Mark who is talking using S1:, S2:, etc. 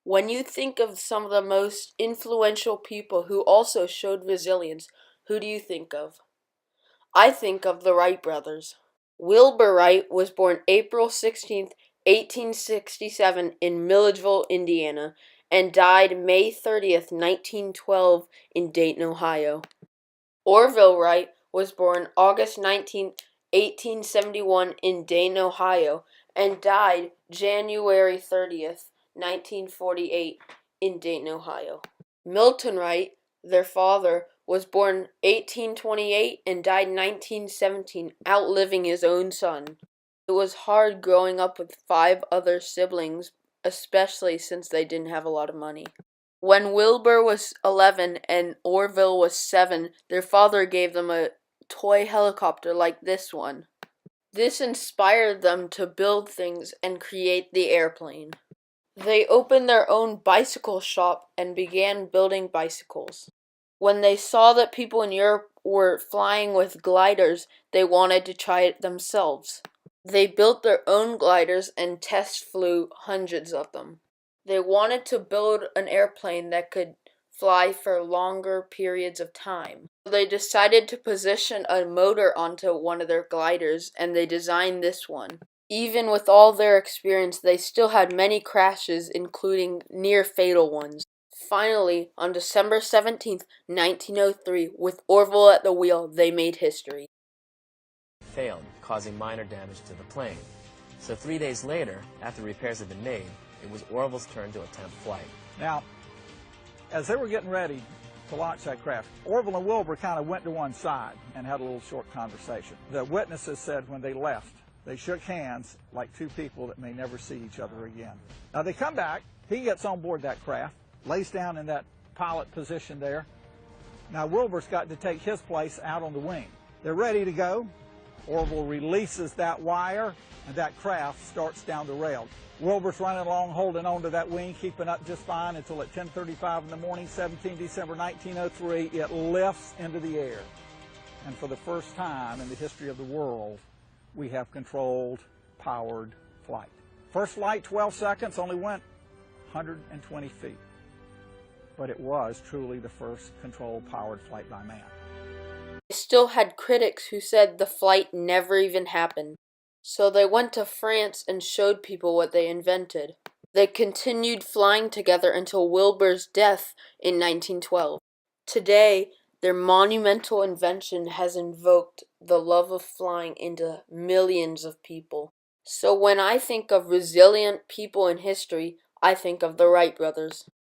S1: When you think of some of the most influential people who also showed resilience, who do you think of? I think of the Wright brothers. Wilbur Wright was born April 16th, 1867 in Milledgeville, Indiana, and died May 30th, 1912 in Dayton, Ohio. Orville Wright was born August 19th, 1871 in Dayton, Ohio, and died January 30th, 1948 in Dayton, Ohio. Milton Wright, their father, was born 1828 and died 1917, outliving his own son. It was hard growing up with 5 other siblings, especially since they didn't have a lot of money. When Wilbur was 11 and Orville was 7, their father gave them a toy helicopter like this one. This inspired them to build things and create the airplane. They opened their own bicycle shop and began building bicycles. When they saw that people in Europe were flying with gliders, they wanted to try it themselves. They built their own gliders and test flew hundreds of them. They wanted to build an airplane that could fly for longer periods of time. They decided to position a motor onto one of their gliders, and they designed this one. Even with all their experience, they still had many crashes, including near-fatal ones. Finally, on December 17th, 1903, with Orville at the wheel, they made history.
S2: Failed, causing minor damage to the plane. So 3 days later, after repairs had been made, it was Orville's turn to attempt flight.
S3: Now, as they were getting ready to launch that craft, Orville and Wilbur kind of went to one side and had a little short conversation. The witnesses said when they left, they shook hands like two people that may never see each other again. Now they come back, he gets on board that craft, lays down in that pilot position there. Now Wilbur's got to take his place out on the wing. They're ready to go. Orville releases that wire and that craft starts down the rail. Wilbur's running along, holding on to that wing, keeping up just fine until at 10:35 in the morning, 17 December 1903, it lifts into the air. And for the first time in the history of the world, we have controlled, powered flight. First flight, 12 seconds, only went 120 feet. But it was truly the first controlled, powered flight by man.
S1: They still had critics who said the flight never even happened. So they went to France and showed people what they invented. They continued flying together until Wilbur's death in 1912. Today, their monumental invention has invoked the love of flying into millions of people. So when I think of resilient people in history, I think of the Wright brothers.